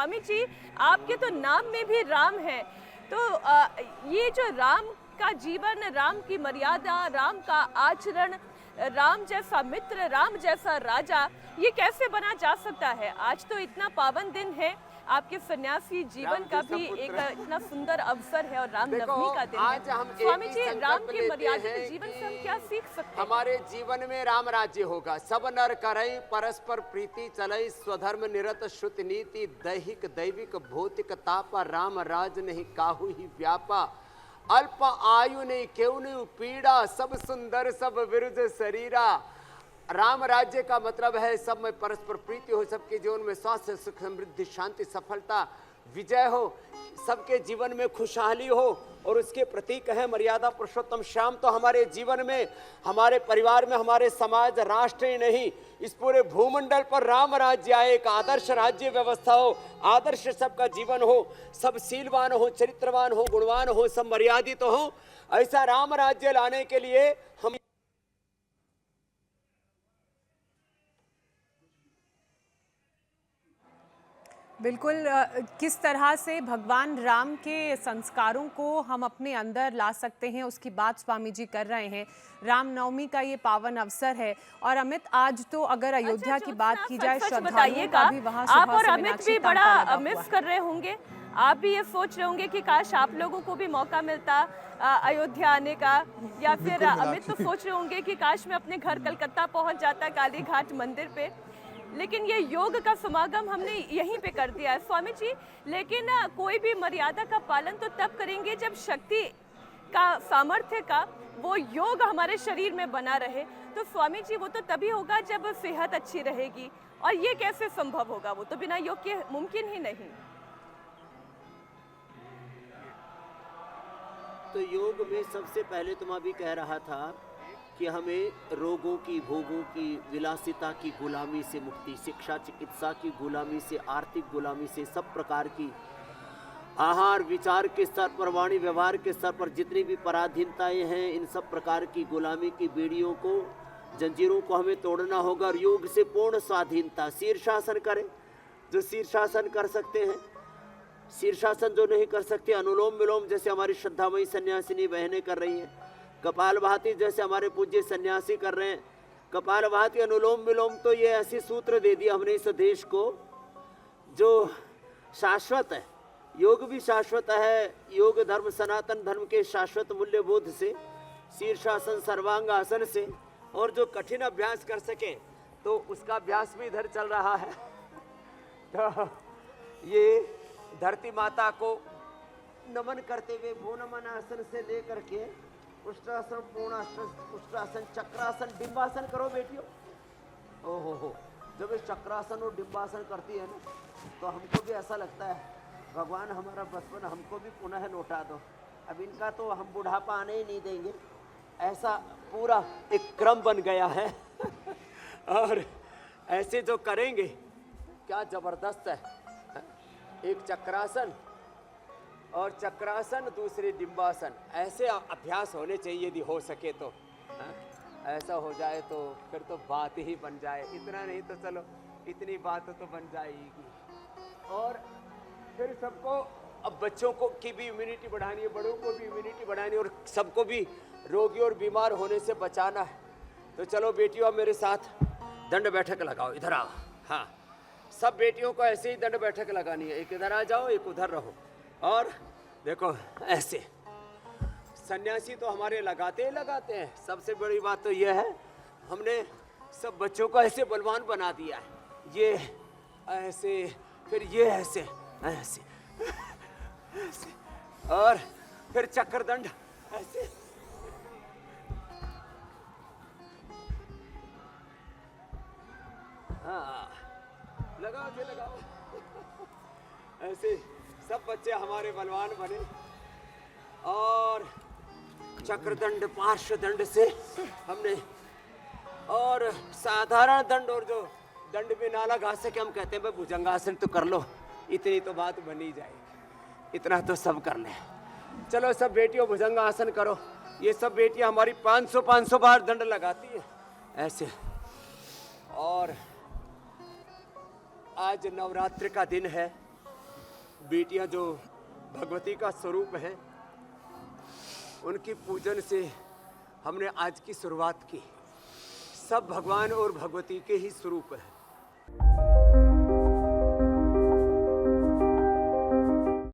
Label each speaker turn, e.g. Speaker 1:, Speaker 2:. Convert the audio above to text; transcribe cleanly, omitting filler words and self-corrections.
Speaker 1: स्वामी जी, आपके तो नाम में भी राम है, तो ये जो राम का जीवन, राम की मर्यादा, राम का आचरण, राम जैसा मित्र, राम जैसा राजा, ये कैसे बना जा सकता है? आज तो इतना पावन दिन है, आपके सन्यासी जीवन का भी एक इतना सुंदर अवसर है और रामनवमी का दिन है। स्वामी जी, राम के मर्यादित जीवन से हम क्या सीख सकते हैं?
Speaker 2: हमारे जीवन में राम राज्य होगा। सब नर करई परस्पर प्रीति चलई, स्वधर्म निरत श्रुति नीति, दैहिक दैविक भौतिक तापा, राम राज नहीं काहू ही व्यापा, अल्प आयु नहीं केहू नहीं पीड़ा, सब सुंदर सब विरुद्ध शरीरा। राम राज्य का मतलब है सब में परस्पर प्रीति हो, सबके जीवन में स्वास्थ्य सुख समृद्धि शांति सफलता विजय हो, सबके जीवन में खुशहाली हो, और उसके प्रतीक है मर्यादा पुरुषोत्तम श्याम। तो हमारे जीवन में, हमारे परिवार में, हमारे समाज राष्ट्र ही नहीं, इस पूरे भूमंडल पर राम राज्य आए, एक आदर्श राज्य व्यवस्था हो, आदर्श सबका जीवन हो, सब शीलवान हो, चरित्रवान हो, गुणवान हो, सब मर्यादित हो। ऐसा राम राज्य लाने के लिए हम
Speaker 3: बिल्कुल, किस तरह से भगवान राम के संस्कारों को हम अपने अंदर ला सकते हैं, उसकी बात स्वामी जी कर रहे हैं। रामनवमी का ये पावन अवसर है। और अमित, आज तो अगर अयोध्या की बात की जाए, श्रद्धालुओं का भी वहाँ
Speaker 1: आप और अमित भी बड़ा मिस कर रहे होंगे, आप भी ये सोच रहे होंगे कि काश आप लोगों को भी मौका मिलता अयोध्या आने का, या फिर अमित तो सोच रहे होंगे कि काश मैं अपने घर कलकत्ता पहुंच जाता काली घाट मंदिर पे, लेकिन ये योग का समागम हमने यहीं पे कर दिया है। स्वामी जी, लेकिन कोई भी मर्यादा का पालन तो तब करेंगे जब शक्ति का, सामर्थ्य का वो योग हमारे शरीर में बना रहे। तो स्वामी जी, वो तो तभी होगा जब सेहत अच्छी रहेगी, और ये कैसे संभव होगा? वो तो बिना योग के मुमकिन ही नहीं।
Speaker 4: तो योग में सबसे पहले तुम अभी कह रहा था कि हमें रोगों की, भोगों की, विलासिता की गुलामी से मुक्ति, शिक्षा चिकित्सा की गुलामी से, आर्थिक गुलामी से, सब प्रकार की आहार विचार के स्तर पर, वाणी व्यवहार के स्तर पर जितनी भी पराधीनताएं हैं, इन सब प्रकार की गुलामी की बेड़ियों को, जंजीरों को हमें तोड़ना होगा। और योग से पूर्ण स्वाधीनता, शीर्षासन करें जो शीर्षासन कर सकते हैं, शीर्षासन जो नहीं कर सकते, अनुलोम विलोम जैसे हमारी श्रद्धामयी सन्यासिनी बहनें कर रही हैं, कपालभाति जैसे हमारे पूज्य सन्यासी कर रहे हैं, कपालभाति अनुलोम विलोम। तो ये ऐसे सूत्र दे दिया हमने इस देश को जो शाश्वत है। योग भी शाश्वत है, योग धर्म सनातन धर्म के शाश्वत मूल्य बोध से, शीर्षासन सर्वांग आसन से, और जो कठिन अभ्यास कर सके तो उसका अभ्यास भी इधर चल रहा है। तो ये धरती माता को नमन करते हुए भू नमन आसन से लेकर के उष्ट्रासन, पूर्णासन, उष्ट्रासन, चक्रासन, डिम्बासन करो बेटियों। ओहो हो, जब ये चक्रासन और डिम्बासन करती है ना, तो हमको भी ऐसा लगता है भगवान हमारा बचपन हमको भी पुनः लौटा दो, अब इनका तो हम बुढ़ापा आने ही नहीं देंगे। ऐसा पूरा एक क्रम बन गया है। और ऐसे जो करेंगे क्या जबरदस्त है। एक चक्रासन और चक्रासन, दूसरे डिम्बासन, ऐसे अभ्यास होने चाहिए यदि हो सके तो। ऐसा हो जाए तो फिर तो बात ही बन जाए। इतना नहीं तो चलो इतनी बात तो बन जाएगी। और फिर सबको, अब बच्चों को की भी इम्यूनिटी बढ़ानी है, बड़ों को भी इम्यूनिटी बढ़ानी है, और सबको भी रोगी और बीमार होने से बचाना है। तो चलो बेटियों, मेरे साथ दंड बैठक लगाओ, इधर आओ। हाँ, सब बेटियों को ऐसे ही दंड बैठक लगानी है, एक इधर आ जाओ, एक उधर रहो। और देखो ऐसे सन्यासी तो हमारे लगाते ही लगाते हैं। सबसे बड़ी बात तो यह है, हमने सब बच्चों को ऐसे बलवान बना दिया है। ये ऐसे, फिर ये ऐसे ऐसे ऐसे, और फिर चक्रदंड ऐसे। हाँ, लगाओ जी लगाओ। ऐसे सब बच्चे हमारे बलवान बने। और चक्रदंड, पार्श्वदंड से हमने, और साधारण दंड, और जो दंड भी ना लगा सके हम कहते हैं भाई भुजंगासन तो कर लो, इतनी तो बात बनी जाएगी, इतना तो सब कर ले। चलो सब बेटियों भुजंगासन करो। ये सब बेटियां हमारी 500 बार दंड लगाती है ऐसे। और आज नवरात्र का दिन है,
Speaker 2: बेटियां जो भगवती का स्वरूप है, उनकी पूजन से हमने आज की शुरुआत की। सब भगवान और भगवती के ही स्वरूप है।